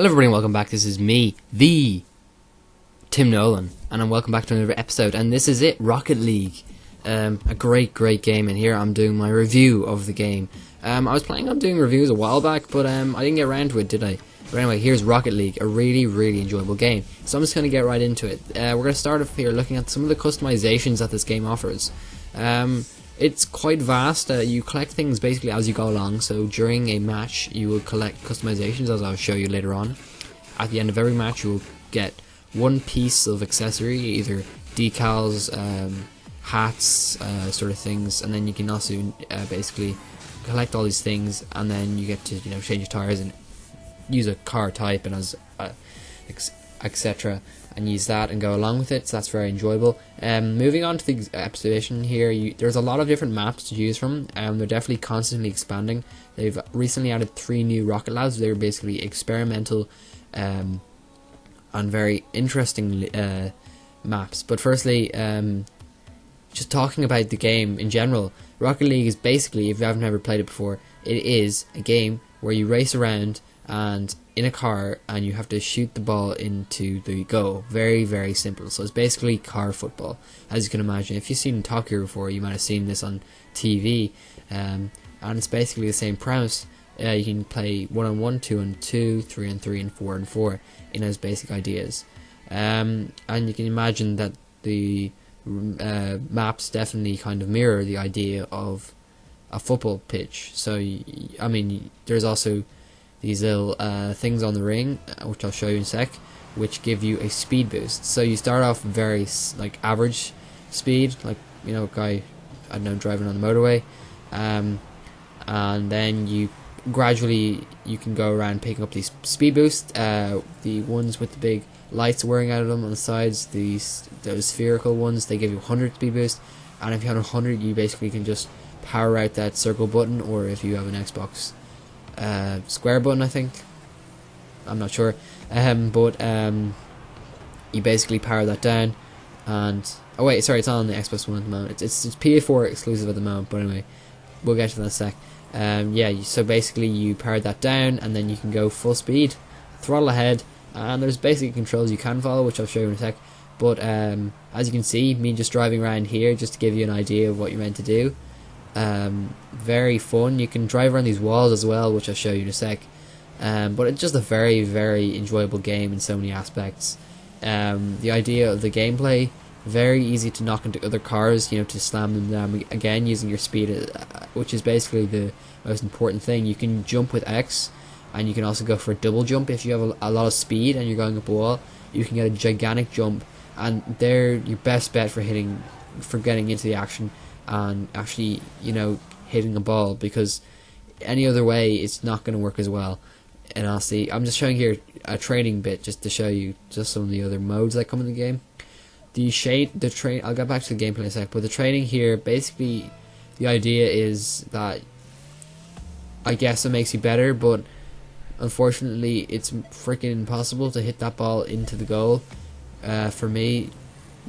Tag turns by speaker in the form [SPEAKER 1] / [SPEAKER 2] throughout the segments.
[SPEAKER 1] Hello everybody and welcome back. This is me, the Tim Nolan, and I'm welcome back to another episode, and this is it, Rocket League. A great game, and here I'm doing my review of the game. I was planning on doing reviews a while back, but I didn't get around to it, did I? But anyway, here's Rocket League, a really enjoyable game. So I'm just going to get right into it. We're going to start off here looking at some of the customizations that this game offers. It's quite vast. You collect things basically as you go along, so during a match you will collect customizations, as I'll show you later on. At the end of every match you will get one piece of accessory, either decals, hats, sort of things, and then you can also basically collect all these things, and then you get to change your tires and use a car type and as etc. and use that and go along with it, so that's very enjoyable. Moving on to the exhibition here, there's a lot of different maps to choose from. They're definitely constantly expanding. They've recently added 3 new rocket labs. They're basically experimental and very interesting maps. But firstly, just talking about the game in general, Rocket League is basically, if you haven't ever played it before, it is a game where you race around and in a car and you have to shoot the ball into the goal. Very simple. So it's basically car football, as you can imagine. If you've seen Top Gear before, you might have seen this on TV, and it's basically the same premise. You can play 1-on-1, 2-on-2, 3-on-3 and 4-on-4 in those basic ideas, and you can imagine that the maps definitely kind of mirror the idea of a football pitch. So I mean, there's also these little things on the ring, which I'll show you in a sec, which give you a speed boost. So you start off very average speed, like a guy, I don't know, driving on the motorway, and then you gradually can go around picking up these speed boosts. The ones with the big lights whirring out of them on the sides, those spherical ones, they give you 100 speed boost, and if you have 100, you basically can just power out that circle button, or if you have an Xbox square button, I think, I'm not sure, but you basically power that down. And oh wait, sorry, it's on the Xbox One at the moment. It's PS4 exclusive at the moment, but anyway, we'll get to that in a sec. So basically you power that down, and then you can go full speed, throttle ahead, and there's basic controls you can follow, which I'll show you in a sec. But as you can see, me just driving around here, just to give you an idea of what you're meant to do. Very fun. You can drive around these walls as well, which I'll show you in a sec. But it's just a very enjoyable game in so many aspects. The idea of the gameplay, very easy to knock into other cars, to slam them down again using your speed, which is basically the most important thing. You can jump with X, and you can also go for a double jump. If you have a lot of speed and you're going up a wall, you can get a gigantic jump, and they're your best bet for getting into the action and actually hitting a ball, because any other way it's not going to work as well. And I'm just showing here a training bit just to show you just some of the other modes that come in the game. I'll get back to the gameplay in a sec, but the training here, basically the idea is that, I guess, it makes you better, but unfortunately it's freaking impossible to hit that ball into the goal for me,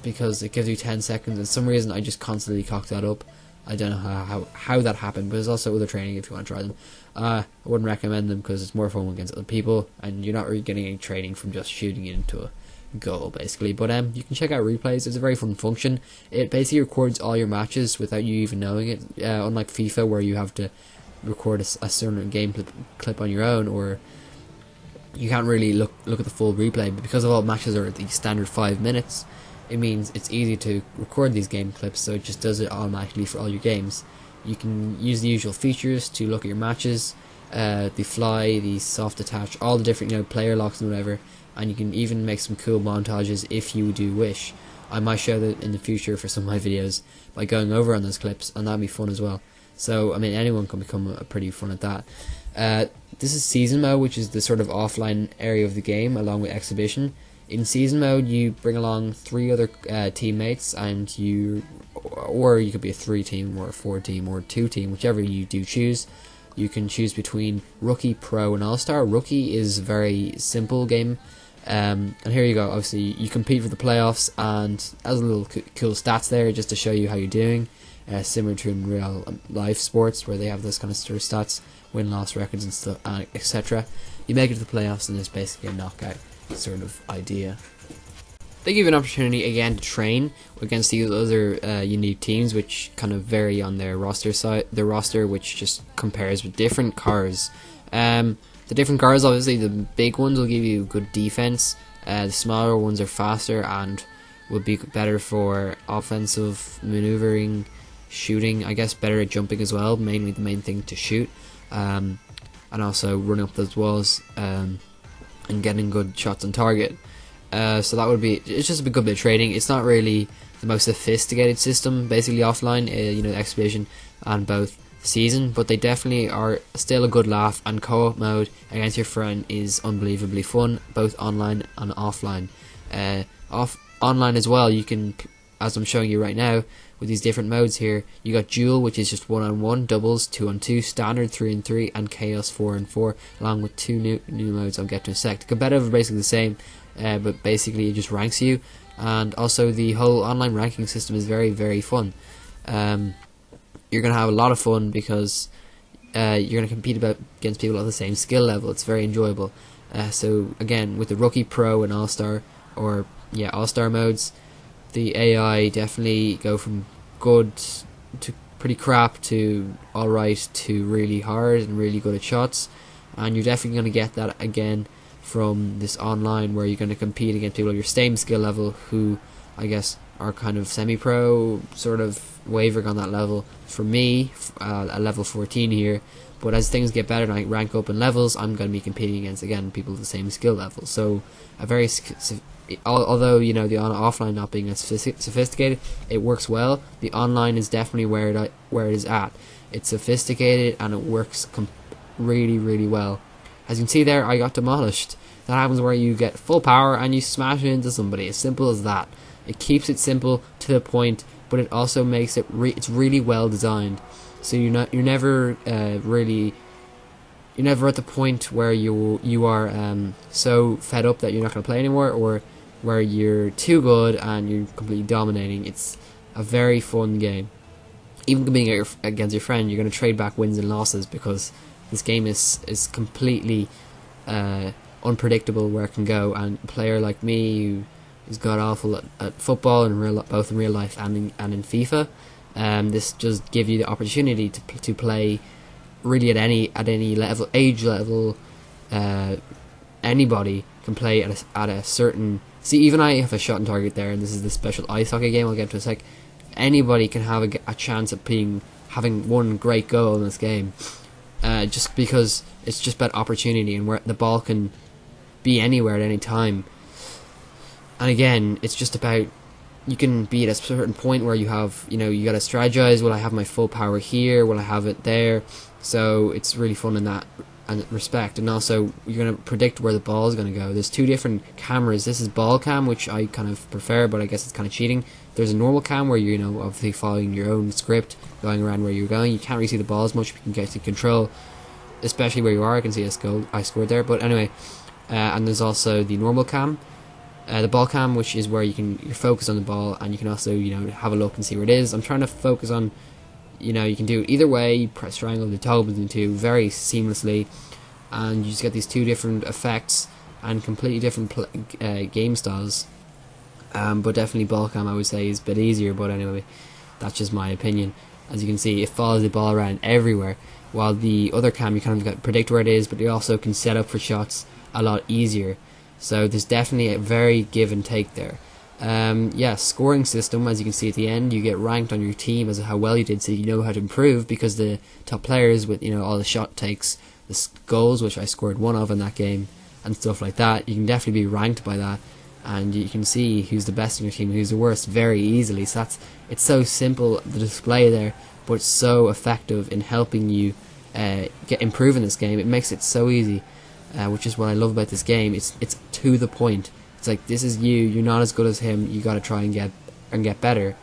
[SPEAKER 1] because it gives you 10 seconds, and for some reason I just constantly cock that up. I don't know how that happened, but there's also other training if you want to try them. I wouldn't recommend them because it's more fun against other people, and you're not really getting any training from just shooting it into a goal, basically. But you can check out replays. It's a very fun function. It basically records all your matches without you even knowing it, unlike FIFA, where you have to record a certain game clip on your own, or you can't really look at the full replay. But because all matches are at the standard 5 minutes, it means it's easy to record these game clips, so it just does it automatically for all your games. You can use the usual features to look at your matches, the fly, the soft attach, all the different player locks and whatever, and you can even make some cool montages if you do wish. I might show that in the future for some of my videos by going over on those clips, and that'd be fun as well. So I mean, anyone can become pretty fun at that. This is season mode, which is the sort of offline area of the game along with exhibition. In season mode, you bring along 3 other teammates, and or you could be a 3 team or a 4 team or a 2 team, whichever you do choose. You can choose between Rookie, Pro, and All-Star. Rookie is a very simple game, and here you go. Obviously, you compete for the playoffs, and as a little cool stats there, just to show you how you're doing, similar to in real life sports where they have this kind of sort of stats. win-loss records and stuff, etc. You make it to the playoffs, and there's basically a knockout sort of idea. They give you an opportunity again to train against these other unique teams, which kind of vary on their roster side. Their roster, which just compares with different cars. The different cars, obviously, the big ones will give you good defense. The smaller ones are faster and will be better for offensive maneuvering, shooting. I guess better at jumping as well. Mainly the main thing to shoot, and also running up those walls and getting good shots on target. So that would be, it's just a good bit of trading. It's not really the most sophisticated system, basically offline, the Expedition and both season, but they definitely are still a good laugh, and co-op mode against your friend is unbelievably fun, both online and offline. Online as well, you can, as I'm showing you right now, with these different modes here, you got duel, which is just 1-on-1, doubles 2-on-2, standard 3-on-3, and chaos 4-on-4, along with two new modes I'll get to in a sec. The competitive are basically the same, but basically it just ranks you, and also the whole online ranking system is very, very fun. You're going to have a lot of fun because you're going to compete against people at the same skill level. It's very enjoyable. So again, with the rookie, pro, and all-star, or all-star modes, the AI definitely go from good to pretty crap to alright to really hard and really good at shots, and you're definitely going to get that again from this online, where you're going to compete against people of your same skill level who I guess are kind of semi-pro, sort of wavering on that level. For me, at level 14 here, but as things get better and I rank up in levels, I'm going to be competing against, again, people of the same skill level. So a very, although the offline not being as sophisticated, it works well. The online is definitely where it is at. It's sophisticated and it works really, really well. As you can see there, I got demolished. That happens where you get full power and you smash into somebody. As simple as that. It keeps it simple to the point, but it also makes it it's really well designed. So you're never at the point where you are so fed up that you're not going to play anymore, or where you're too good and you're completely dominating. It's a very fun game. Even being against your friend, you're going to trade back wins and losses, because this game is completely unpredictable where it can go. And a player like me, who's god awful at football and both in real life and in FIFA, this just give you the opportunity to play really at any level, age level. Anybody can play at a certain. See, even I have a shot on target there, and this is the special ice hockey game I'll get to in a sec. Anybody can have a chance at having one great goal in this game, just because it's just about opportunity and where the ball can be anywhere at any time. And again, it's just about, you can be at a certain point where you have, you got to strategize. Will I have my full power here? Will I have it there? So it's really fun in that respect. And also, you're going to predict where the ball is going to go. There's two different cameras. This is ball cam, which I kind of prefer, but I guess it's kind of cheating. There's a normal cam where you're, obviously following your own script, going around where you're going. You can't really see the ball as much, but you can get to control, especially where you are. I can see I scored there. But anyway, and there's also the normal cam. The ball cam, which is where you're focused on the ball, and you can also have a look and see where it is. I'm trying to focus on, you can do it either way. You press triangle to toggle between the two very seamlessly, and you just get these two different effects and completely different game styles. But definitely ball cam, I would say, is a bit easier. But anyway, that's just my opinion. As you can see, it follows the ball around everywhere, while the other cam, you kind of got to predict where it is, but you also can set up for shots a lot easier. So there's definitely a very give and take there. Scoring system, as you can see at the end, you get ranked on your team as how well you did, so you know how to improve, because the top players with all the shot takes, the goals, which I scored one of in that game, and stuff like that, you can definitely be ranked by that, and you can see who's the best in your team and who's the worst very easily. So it's so simple, the display there, but it's so effective in helping you improve in this game. It makes it so easy. Which is what I love about this game. It's to the point. It's like, this is you're not as good as him, you gotta try and get better.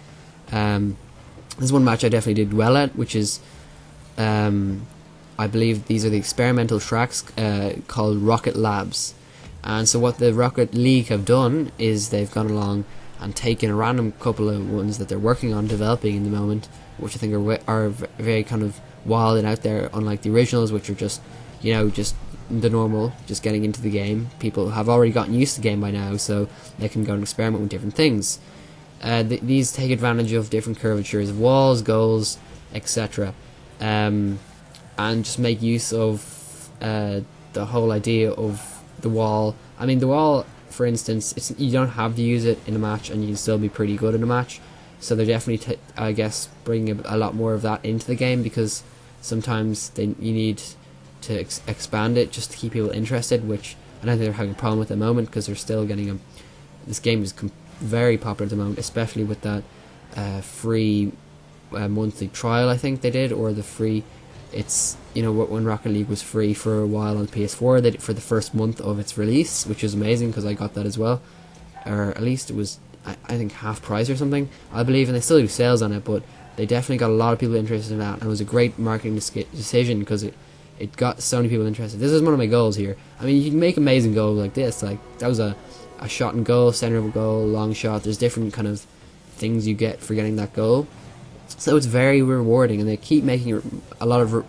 [SPEAKER 1] There's one match I definitely did well at, which is I believe these are the experimental tracks called Rocket Labs. And so what the Rocket League have done is they've gone along and taken a random couple of ones that they're working on developing in the moment, which I think are very kind of wild and out there, unlike the originals, which are just, just the normal, just getting into the game. People have already gotten used to the game by now, so they can go and experiment with different things. These take advantage of different curvatures of walls, goals, etc., and just make use of the whole idea of the wall. I mean, the wall, for instance, you don't have to use it in a match, and you can still be pretty good in a match. So they're definitely, I guess, bringing a lot more of that into the game, because sometimes you need to expand it just to keep people interested, which I don't think they're having a problem with at the moment, because they're still getting this game is very popular at the moment, especially with that free monthly trial I think they did, or the free. It's when Rocket League was free for a while on PS4, they did for the first month of its release, which is amazing because I got that as well, or at least it was I think half price or something, I believe, and they still do sales on it, but they definitely got a lot of people interested in that, and it was a great marketing decision because it got so many people interested. This is one of my goals here. I mean, you can make amazing goals like this, like that was a shot and goal, center of a goal, long shot. There's different kind of things you get for getting that goal, so it's very rewarding, and they keep making a lot of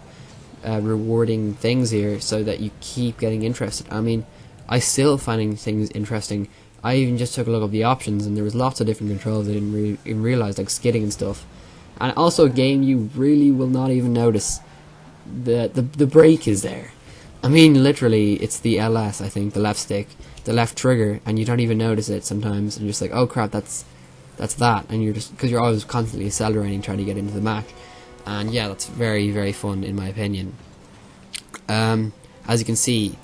[SPEAKER 1] rewarding things here so that you keep getting interested. I mean, I still finding things interesting. I even just took a look at the options, and there was lots of different controls I didn't even realize, like skidding and stuff. And also a game you really will not even notice. The brake is there. I mean, literally, it's the LS, I think, the left stick, the left trigger, and you don't even notice it sometimes, and you're just like, oh crap, that's that, and you're just, because you're always constantly accelerating trying to get into the match. And yeah, that's very, very fun in my opinion. As you can see,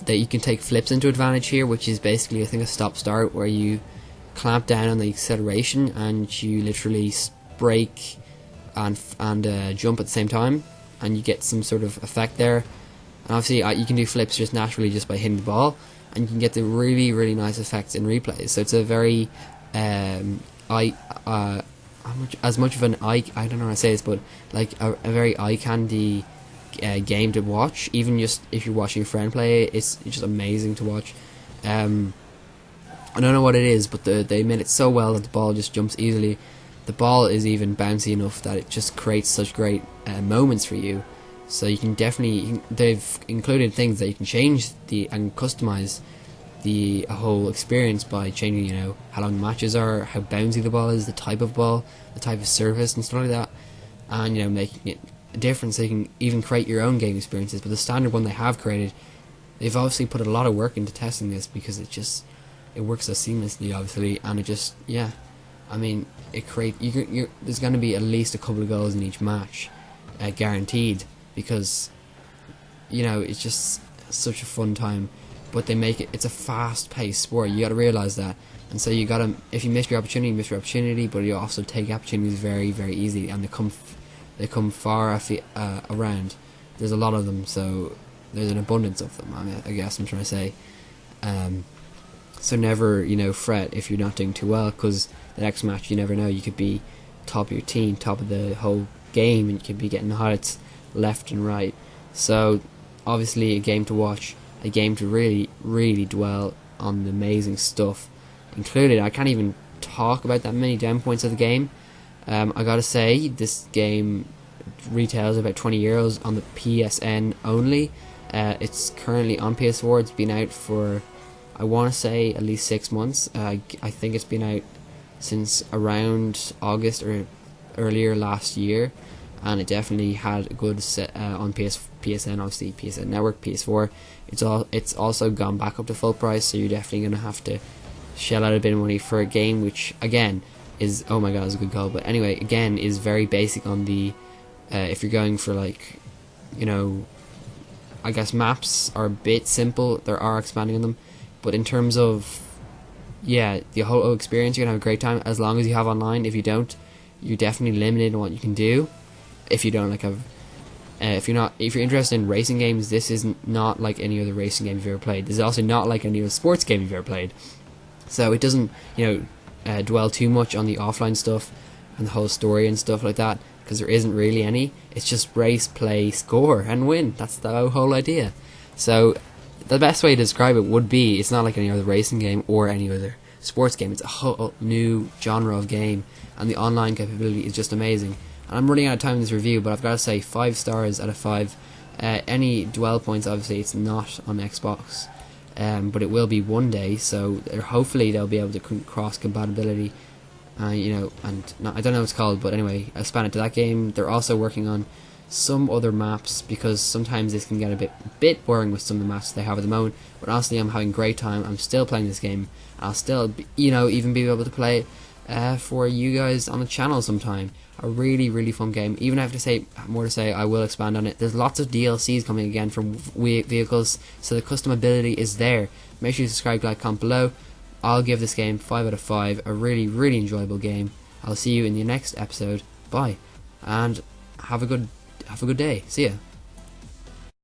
[SPEAKER 1] that you can take flips into advantage here, which is basically, I think, a stop-start where you clamp down on the acceleration and you literally brake and jump at the same time, and you get some sort of effect there. And obviously you can do flips just naturally just by hitting the ball, and you can get the really, really nice effects in replays. So it's a very as much of an I don't know how to say this, but like a very eye candy game to watch. Even just if you're watching a friend play, it's just amazing to watch. I don't know what it is, but they made it so well that the ball just jumps easily. The ball is even bouncy enough that it just creates such great moments for you. So you can definitely, they've included things that you can change and customize the whole experience by changing, how long matches are, how bouncy the ball is, the type of ball, the type of surface and stuff like that, and making it different so you can even create your own game experiences. But the standard one they have created, they've obviously put a lot of work into testing this, because it works so seamlessly, obviously, and it just, I mean, there's going to be at least a couple of goals in each match, guaranteed, because it's just such a fun time. But they make it's a fast-paced sport. You got to realize that, and so you got to, if you miss your opportunity, you miss your opportunity. But you also take opportunities very, very easily, and they come far around. There's a lot of them, so there's an abundance of them. I guess I'm trying to say. So never, fret if you're not doing too well, because the next match you never know. You could be top of your team, top of the whole game, and you could be getting highlights left and right. So obviously a game to watch, a game to really, really dwell on the amazing stuff included. I can't even talk about that many down points of the game. I gotta say, this game retails about €20 on the PSN only. It's currently on PS4. It's been out for, I want to say, at least 6 months. I think it's been out since around August or earlier last year, and it definitely had a good set on PSN, obviously PSN Network, PS4. It's also gone back up to full price, so you're definitely gonna have to shell out a bit of money for a game which, again, is, oh my god, it's a good call. But anyway, again, is very basic on the if you're going for, like, I guess maps are a bit simple. There are expanding on them, but in terms of the whole experience, you're gonna have a great time as long as you have online. If you don't, you're definitely limited in what you can do. If you don't if you're interested in racing games, this is not like any other racing game you've ever played. This is also not like any other sports game you've ever played. So it doesn't dwell too much on the offline stuff and the whole story and stuff like that, because there isn't really any. It's just race, play, score, and win. That's the whole idea. So the best way to describe it would be, it's not like any other racing game or any other sports game. It's a whole new genre of game, and the online capability is just amazing. And I'm running out of time in this review, but I've got to say 5 stars out of 5. Any dwell points, obviously it's not on Xbox, but it will be one day, so hopefully they'll be able to cross compatibility, you know, and I don't know what it's called, but anyway, I span it to that game. They're also working on some other maps, because sometimes this can get a bit boring with some of the maps they have at the moment, but honestly I'm having a great time. I'm still playing this game. I'll still be, you know, even be able to play it for you guys on the channel sometime. A really fun game. Even if I have to say more to say, I will expand on it. There's lots of DLCs coming again from vehicles, so the customability is there. Make sure you subscribe, like, comment below. I'll give this game 5 out of 5. A really enjoyable game. I'll see you in the next episode. Bye, and have a good day. See ya.